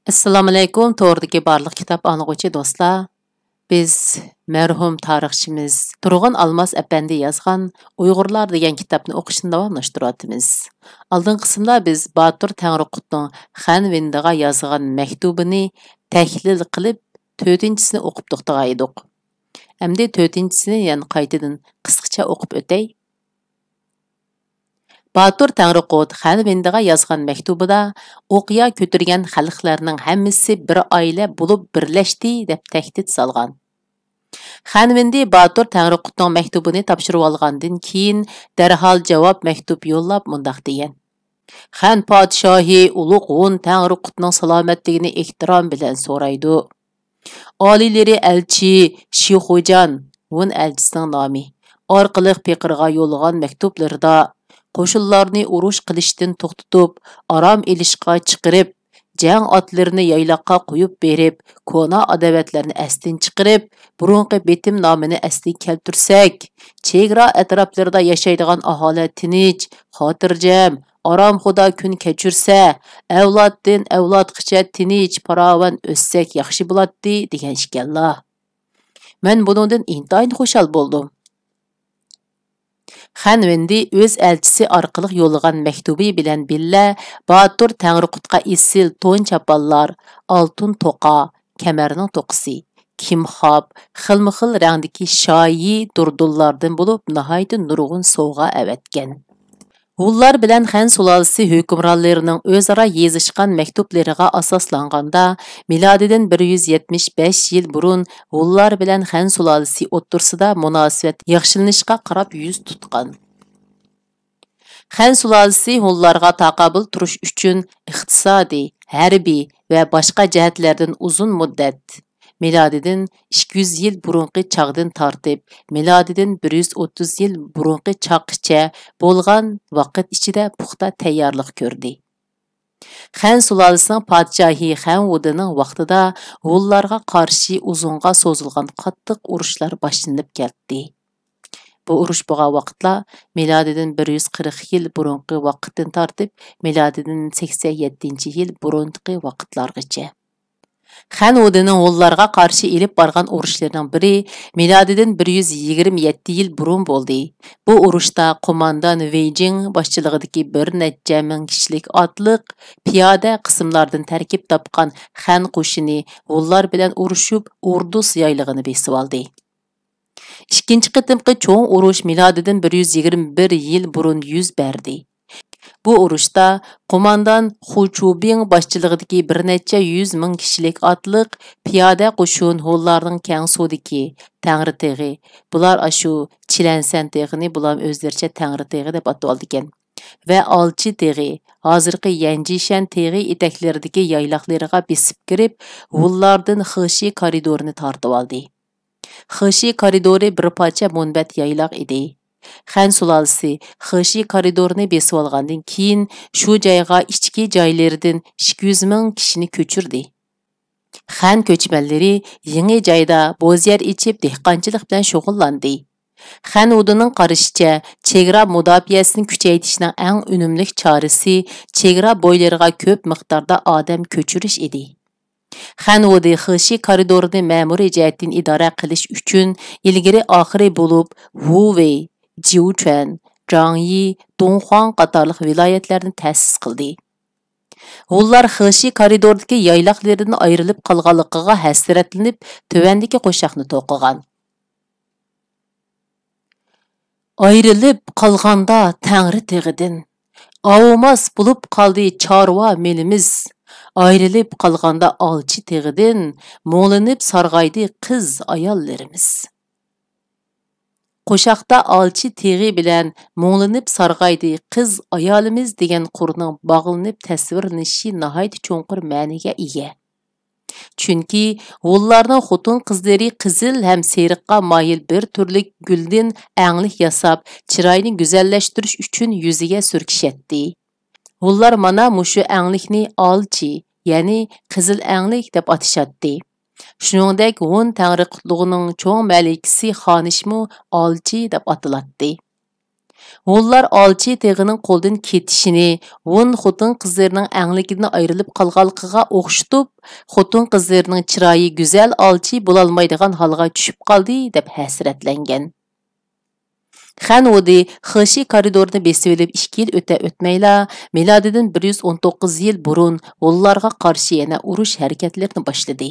Assalomu alaykum, to'g'ridagi barliq kitob o'quvchi do'stlar. Biz mərhum tarixçimiz Turg'un Almas әпәndi yozgan Uyg'urlar degan kitobni o'qishni davomlashtiryapmiz. Oldin qismda biz Batur Tangriqutning Xan Vendiga yozgan maktubini tahlil qilib, 4-chisini o'qib to'xtagan edik. Endi 4-chisini yana qaytadan qisqacha o'qib o'tay. Batur Tangriqut Xan Vendiga yozgan maktubida o'qiya ko'tirgan xalqlarning hammasi bir oila bo'lib birlashdi deb tahdid solgan. Xan Vendi Batur Tangriqutning maktubini topshirib olgandan keyin darhol javob maktub yo'llab mundaq degan. Xan podshohi ulug' Hun Tangriqutning salomatligini ehtirom bilan so'raydi. Oliylari elchi Shixo'jan Hun elchisining nomi orqali Peqirga yo'llagan maktublarda qo'shinlarni urush qilishdan to'xtatib, aram elishga chiqarib, jang otlarini yayloqqa qo'yib berib, kona adavatlarni astin chiqarib, burunqi betim nomini asli keltirsak, chegara atroflarida yashaydigan aholi tinch, xotirjam, aram xudo kun kechirsa, avloddan avlodgacha tinch, farovon o'ssak yaxshi bo'ladi degan ekanlar. Men bundan intayin xushal bo'ldim. Xan Vendi o'z elchisi orqali yo'llagan maktubi bilan billa Batur Tangriqutga isil to'n chapallar, oltin toqa, kamarning to'qisi, kimxob, xilma-xil rangdagi shoyi durdullardan bo'lib nihoyat nurg'un sovg'a avatgan. Hunlar bilan Xan sulolasi hukmronlarining o'zaro yezishgan maktublariga asoslanganda, milodidan 175 yil burun Hunlar bilan Xan sulolasi o'ttirsida munosabat yaxshilanishga qarab yuz tutgan. Xan sulolasi Hunlarga taqobil turish uchun iqtisodiy, harbiy va boshqa jihatlardan uzun muddat milodidan 200 yil burunqi chaqdan tortib, milodidan 130 yil burunqi chaqgacha bo'lgan vaqt ichida puxta tayyorlik ko'rdi. Xan sulolasining podshohi Xan Vudining vaqtida Hunlarga qarshi uzunga so'zilgan qattiq urushlar boshlanib ketdi. Bu urush bo'lgan vaqtlar milodidan 140 yil burunqi vaqtdan tortib, milodidan 87 yil burunqi vaqtlargacha. Xan Vudining Hunlarga qarshi elib borgan urushlarining biri milodidan 127 yil burun bo'ldi. Bu urushda qo'mondan Veyjing boshchiligidagi bir necha ming kishilik otliq piyoda qismlardan tarkib topgan Xan qo'shini Hunlar bilan urushib, Urdus yaylig'ini besib oldi. Ikkinchi qitimqi cho'ng urush milodidan 121 yil burun yuz berdi. Bu urushda qo'mondan Xuchubing boshchiligidagi bir necha 100 ming kishilik otliq piyoda qo'shin Hunlarning Kangsudagi Tangriteg'i, bular ashu Chilansan teg'ini bular o'zlaricha Tangriteg'i deb ataldi ekan, va Olchi teg'i, hozirgi Yanjishan teg'i etaklaridagi yayloqlariga besib kirib, Hunlardan Xishi koridorini tortib oldi. Xishi koridori bir parcha munbat yayloq edi. Xan sulolasi Xishi koridorini besib olgandan keyin shu joyga ichki joylaridan 200 ming kishini ko'chirdi. Xan ko'chmanlari yangi joyda bo'zyer ichib dehqonchilik bilan shug'ullandi. Xan Vudining qarashicha, chegara mudofaasini kuchaytirishning eng unumli chorasi chegara bo'ylariga ko'p miqdorda odam ko'chirish edi. Xan Vudi Xishi koridorini ma'muriy jihatdan idora qilish uchun ilgari oxiri bo'lib Wu Wei, Jiuquan, Zhangyi, Donghuang qatorliq viloyatlarni ta'sis qildi. Hunlar Xishi koridordagi yayloqlaridan ayrilib qolganligiga hasratlanib, tuvandagi qo'shoqni to'qigan. Ayrilib qolganda Tangri teg'idan, avmas bo'lib qoldi chorva melimiz. Ayrilib qolganda olchi teg'idan, mo'linib sarg'aydi qiz ayollarimiz. Qo'shoqda olchi teg'i bilan mo'linib sarg'aydi qiz ayolimiz degan qurning bog'lanib tasvirlanishi nihoyat cho'nqur ma'noga ega. Chunki Hunlarning xotin qizlari qizil ham seriqqa moyil bir turlik guldan anglik yasab, chiroyini go'zallashtirish uchun yuziga surkishatdi. Hunlar mana mushu anglikni olchi, ya'ni qizil anglik deb atishatdi. Shuningdek, Hun Tangriqutluğuning cho'ng malikasi xonishmu olchi deb atiladi. Onlar alçı teğinin qo'ldan ketishini, Hun xotin qizlarining аңлikidan ayrilib qolganligiga o'xshatib, xotin qizlarining chiroyi go'zal alçı bo'lolmaydigan holga tushib qoldi deb hasratlangan. Xanudi Xışı koridorni besib olib 2 yil o'tmayla, milodidan 119 yil burun Hunlarga qarshi yana urush harakatlarini boshladi.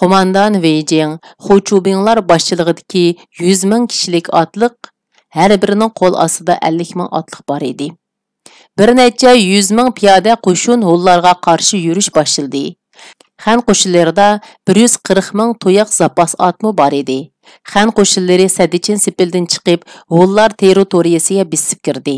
Qo'mondan Weijing, Xochubinglar boshchiligidagi 100 ming kishilik otliq Her birinin qo'l ostida 50 ming otliq bor edi. Bir necha 100 ming piyoda qo'shin Hunlarga qarshi yurish boshladi. Xan qo'shinlarida 140 ming to'yaq zapas otmi bor edi. Xan qo'shinlari Sadichin Sipildan chiqib, Hunlar territoriyasiga bisib kirdi.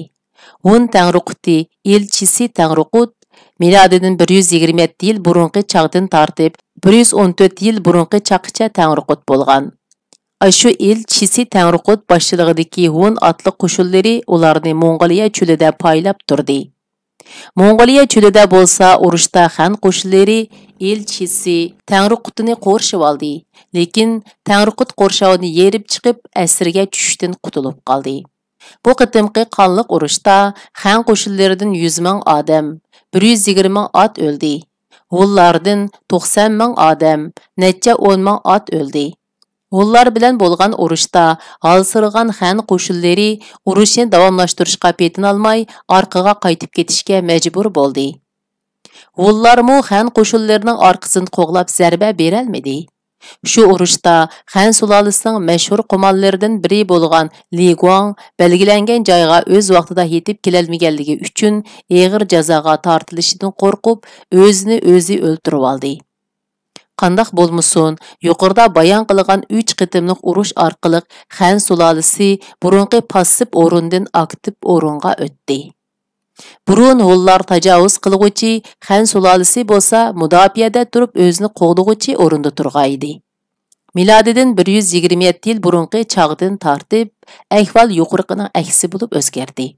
Hun Tangruquti elchisi Tangruqut milodidan 127 yil burunqi chaqdan tortib 114 yil burunqi chaqcha Tangruqut bo'lgan. Aşu elchisi Tangruqut boshchiligidagi Hun otliq qo'shinlari ularni Mongoliya cho'lida paylab turdi. Mongoliya cho'lida bo'lsa, urushda Xan qo'shinlari elchisi Tangruqutni qo'rshib oldi, lekin Tangruqut qo'rshovini yerib chiqib, asirga tushishdan qutulib qoldi. Bu qitimqi qonliq urushda Xan qo'shinlaridan 100 ming odam, 120 ming ot o'ldi. Hunlardan 90 ming odam, necha 10 ming ot o'ldi. Hunlar bilan bo'lgan urushda halsirgan Xan qo'shinlari urushni davomlashtirishga petinolmay orqaga qaytib ketishga majbur bo'ldi. Hunlarmu Xan qo'shinlarining orqasini qo'g'lab zarba berolmadi. Shu urushda Xan sulolasining mashhur qo'monlaridan biri bo'lgan Li Guang belgilangan joyga o'z vaqtida yetib kelolmaganligi uchun og'ir jazoga tortilishidan qo'rqib, o'zini o'zi o'ltirib oldi. Qandaq bo'lmasin, yuqorida bayon qilgan 3 qitimliq urush orqali Xan sulolasi burunqi passiv o'rindan aktiv o'ringa o'tdi. Burun Hunlar tajovuz qilguvchi, Xan sulolasi bo'lsa mudofiada turib o'zini qo'g'dug'uchi o'rinda turg'aydi. Milodidan 127 yil burunqi chaqdan tortib, ahvol yuqoriqining aksi bo'lib o'zgardi.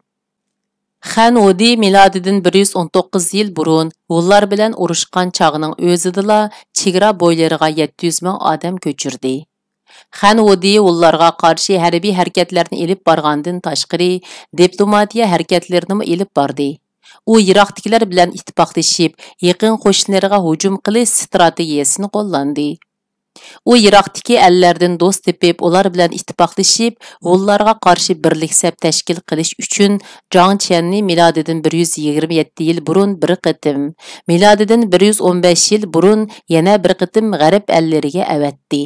Xanudi milodidan 119 yil burun Hunlar bilan urushgan chaqning o'zidila chegara bo'ylariga 700 ming odam ko'chirdi. Xanudi Hunlarga qarshi harbiy harakatlarni elib borgandan tashqari diplomatiya harakatlarini elib bordi. U Iroqdagilar bilan ittifoqlashib, yaqin qo'shinlariga hujum qilish strategiyasini qo'llandi. U Iroqdagi ellardan do'st tepib, ular bilan ittifoqlashib, Hunlarga qarshi birlik saf tashkil qilish uchun Zhang Qianni milodidan 127 yil burun bir qitim, milodidan 115 yil burun yana bir qitim g'arb ellariga avatdi.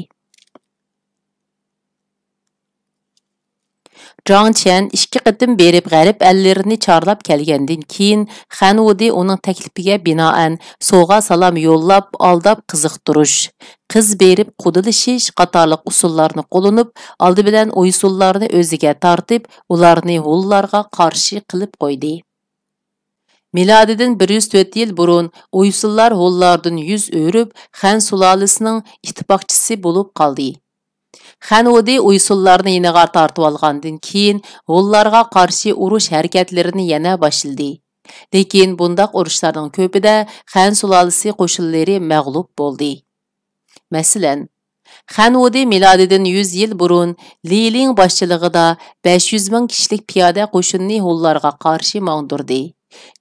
Zhang Qian 2 qitim berib g'arb ellarini chorlab kelgandan keyin Xanudi uning taklifiga binoan sovg'a salom yo'llab, aldab qiziqtirish, qiz berib qudilishish qatorliq usullarni qo'llanib, oldi bilan uysullarni o'ziga tortib, ularni Hunlarga qarshi qilib qo'ydi. Milodidan 104 yil burun uysullar Hunlardan yuz o'rib, Xan sulolasining ittifoqchisi bo'lib qoldi. Xanudi uysullarni yeniga tortib olgandan keyin Hunlarga qarshi urush harakatlarini yana boshladi. Lekin bundaq urushlarning ko'pida Xan sulolasi qo'shinlari mag'lub bo'ldi. Masalan, Xanudi milodidan 100 yil burun Liling boshchiligida 500 ming kishilik piyoda qo'shinni Hunlarga qarshi mangdirdi.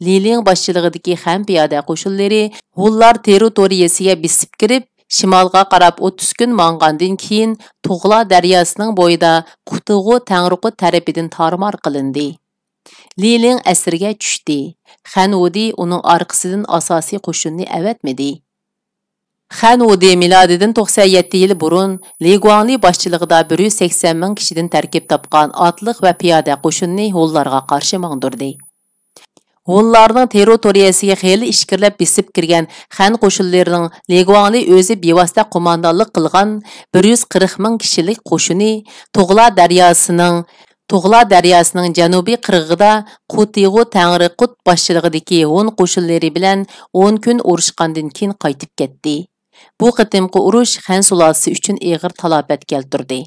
Liling boshchiligidagi Xan piyoda qo'shinlari Hunlar territoriyasiga bisib kirib, shimolga qarab 30 kun mang'andan keyin Tug'la daryosining bo'yida Qutug'u Tangruqut tarafidan tarmar qilindi. Liling asirga tushdi. Xanudi uning orqasidan asosiy qo'shinni avatmadi. Xanudi milodidan 97 yil burun Li Guangli boshchiligida 180 ming kishidan tarkib topgan otliq va piyoda qo'shinni Hunlarga qarshi mang'dirdi. Hunlarning territoriyasiga xeyli ishkirlab bisib kirgan Xan qo'shinlarining Li Guangli o'zi bevosita qo'mondonlik qilgan 140 ming kishilik qo'shini Tug'la daryosining janubiy qirg'ida Qutigu Tangriqut boshchiligidagi Hun qo'shinlari bilan 10 kun urushgandan keyin qaytib ketdi. Bu qitimqi urush Xan sulolasi uchun og'ir talofat keltirdi.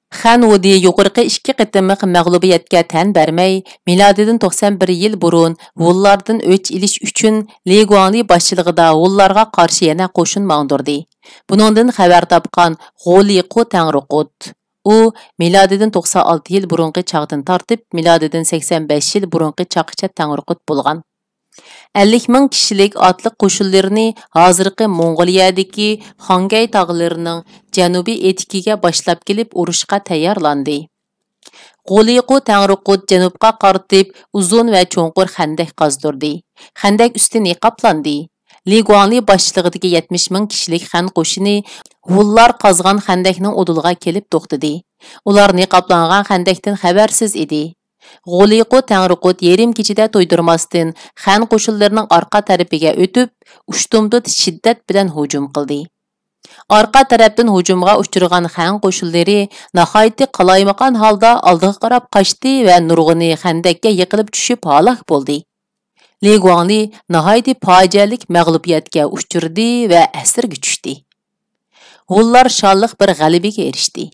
Xanudi yuqorqi 2 qitimliq mag'lubiyatga tan bermay, milodidan 91 yil burun Hunlardan o'ch ilish uchun Li Guangli boshchiligida Hunlarga qarshi yana qo'shin mang'dirdi. Buningdan xabar topgan G'oliqu Tangriqut U milodidan 96 yil burunqi chaqdan tortib, milodidan 85 yil burunqi chaqcha Tangriqut bo'lgan. 50 ming kishilik otliq qo'shinlarini hozirgi Mong'oliyadagi Xangay tog'larining janubiy etikiga boshlab kelib urushga tayyorlandi. G'oliqu Tangriqut janubga qaratib uzun va cho'nqur xandak qazdirdi. Xandak usti niqoblandi. Li Guangli boshchiligidagi 70 ming kishilik xan qo'shini Hullar qazgan xandakning udulga kelib to'xtadi. Ular niqoblangan xandakdan xabarsiz edi. G'oliqu Tangriqut yerim kechida to'ydirmasdan xan qo'shinlarining orqa tarafiga o'tib, ushtumdud shiddat bilan hujum qildi. Orqa tarafdan hujumga uchirgan xan qo'shinlari nihoyatda qalaymaqan holda oldiga qarab qochdi va nurg'uni xandakka yiqilib tushib halok bo'ldi. Li Guangli nihoyatda fojialik mag'lubiyatga uchirdi va asirga tushdi. Hullar shonliq bir g'alabaga erishdi.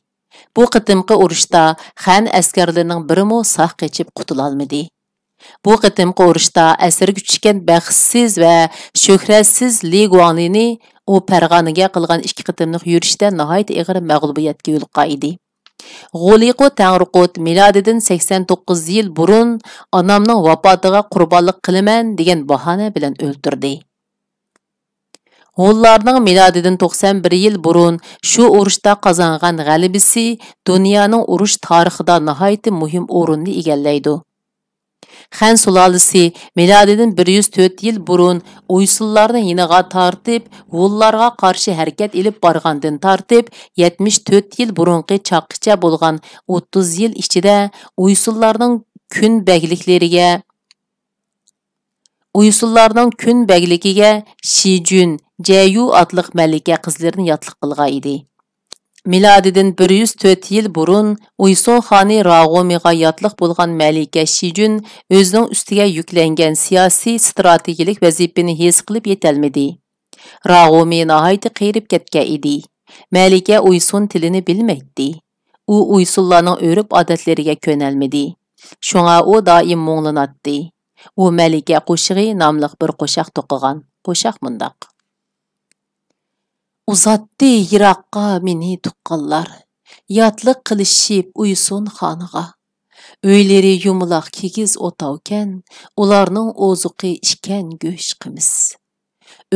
Bu qitimqi urushda xan askarlarining birimi saq qechib qutulolmadi. Bu qitimqi urushda asirga tushgan baxtsiz va shuhratsiz Li Guanglini u Farg'onaga qilgan 2 qitimliq yurishda nihoyat og'ir mag'lubiyatga yo'liqqan edi. G'oliqu Tangriqut milodidan 89 yil burun onamning vafotiga qurbonlik qilaman degan bahona bilan o'ldirdi. Hullarning milodidan 91 yil burun shu urushda qozongan g'alabasi dunyoning urush tarixida nihoyat muhim o'rinni egallaydi. Xan sulolasi milodidan 104 yil burun Uysullarni yiniga tortib, Hullarga qarshi harakat ilib borgandan tortib 74 yil burunqi chaqqicha bo'lgan 30 yil ichida Uysullarning kun begligiga Shijun, Jayu adlıq malika qizlarini yotliq qilgan edi. Milodidan 104 yil burun Uysun xoni Rag'omiga yotliq bo'lgan malika Shijun o'zining ustiga yuklangan siyosiy strategik vazifani his qilib yetolmadi. Rag'omi nihoyat qiyirib ketgan edi. Malika Uysun tilini bilmaydi. U Uysunlarning o'rib odatlariga ko'nalmadi. Shunga u doim mo'nglanatdi. U malika qo'shig'i nomli bir qo'shiq to'qigan. Qo'shiq mundaq: Uzatdi yiroqqa meni tuqqanlar, yotliq qilishib Uysun xoniga. Öylari yumaloq kigiz o'tavkan, ularning ozuqi ishkan go'sh qimiz.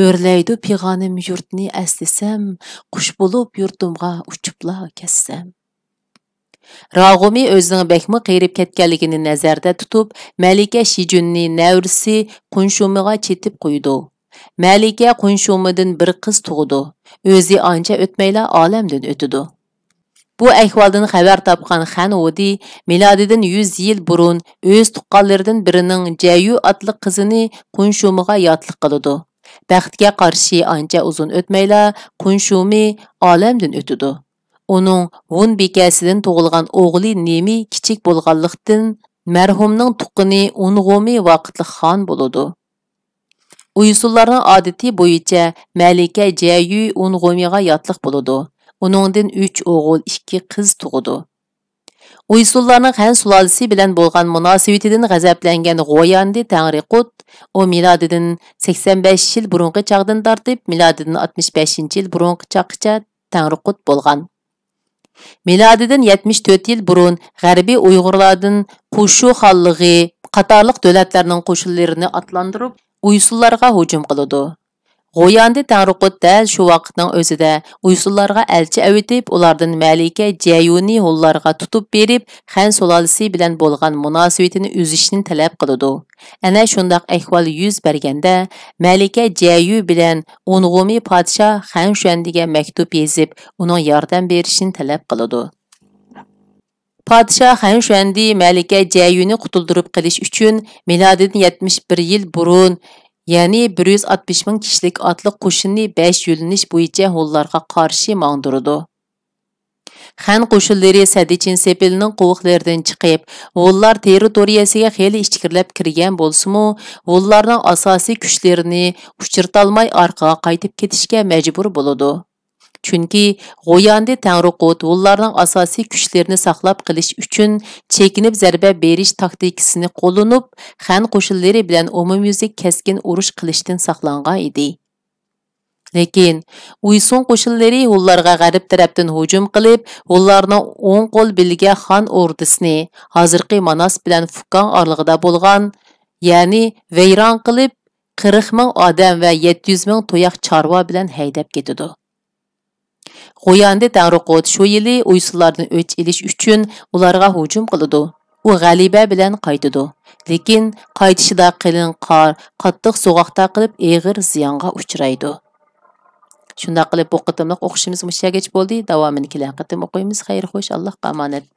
O'rlaydi pig'onim yurtni aslisam, qush bo'lib yurtimga uchibla kessam. Rag'omi o'zining bekmi qiyirib ketganligini nazarda tutib, Malika Shijunni navrisi Qunshumiga chetib qo'ydi. Malika Qunshumidan bir qiz tug'di. O'zi ancha o'tmayla olamdan o'tdi. Bu ahvoldan xabar topgan Xan Udi milodidan 100 yil burun o'z tuqqanlaridan birining Jayu adli qizini Qunshumiga yotliq qildi. Baxtga qarshi ancha uzun o'tmayla Qunshumi olamdan o'tdi. Uning Hun bekasidan tug'ilgan o'g'li Nemi kichik bo'lganlikdan marhumning tuqqini Ung'omi vaqtli xon bo'ldi. Uysullarning odati bo'yicha Malika Jayu Ung'omiga yotliq bo'ldi. Uningdan 3 o'g'il, 2 qiz tug'di. Uysullarning Xan sulolasi bilan bo'lgan munosabatidan g'azablangan G'oyandi Tangriqut o milodidan 85 yil burunqi chaqdan tortib milodidan 65 yil burunqi chaqcha Tangriqut bo'lgan. Milodidan 74 yil burun G'arbiy Uyg'urlardan Qushu xonligi qatorliq davlatlarning qo'shinlarini atlantirib Uysullarga hujum qildi. G'oyandi Tangriqut dal shu vaqtning o'zida Uysullarga elchi avitib, ulardan Malika Jayuni Hullarga tutib berib, Xan sulolasi bilan bo'lgan munosabatini uzishni talab qildi. Ana shundaq ahvol yuz berganda, Malika Jayu bilan Ung'omi podshoh Xan Shuandiga maktub yozib, uning yordam berishini talab qildi. Podshoh Xan Shuandi Malika Jayuni qutuldirib qilish uchun milodidan 71 yil burun ya'ni 160 ming kishilik otliq qo'shinni 5 yo'linish bo'yicha Hullarga qarshi mangdirdi. Xan qo'shinlari Sadichin sepilining qo'voqlaridan chiqib, Hullar territoriyasiga xeyli ichkirlab kirgan bo'lsa-mu, Hullarning asosiy kuchlarini uchirtolmay orqaga qaytib ketishga majbur bo'ladi. Chunki G'oyandi Tangriqut Hullarning asosiy kuchlarini saqlab qilish uchun chekinib zarba berish taktikasini qo'llanib, Xan qo'shinlari bilan umumyuzlik keskin urush qilishdan saqlangan edi. Lekin Uysun qo'shinlari hunlarga g'arb tarafdan hujum qilib, hunlarning o'ng qo'l bilga xon ordisini hozirgi Manas bilan Fukan oralig'ida bo'lgan, ya'ni vayron qilib 40 ming odam va 700 ming to'yaq chorva bilan haydab ketadi. Qo'yandi Tanruqot shu yili Uysunlardan o'ch elish uchun ularga hujum qiladi. U g'aliba bilan qaytadi. Lekin qaytishida qalin qor, qattiq so'g'oqda qilib og'ir ziyonga uchraydi. Shunda qilib bu qitimliq o'qishimiz mushagach bo'ldi. Davomini kelar qitim o'qiymiz. Xayr xo'sh, Allohga omonat.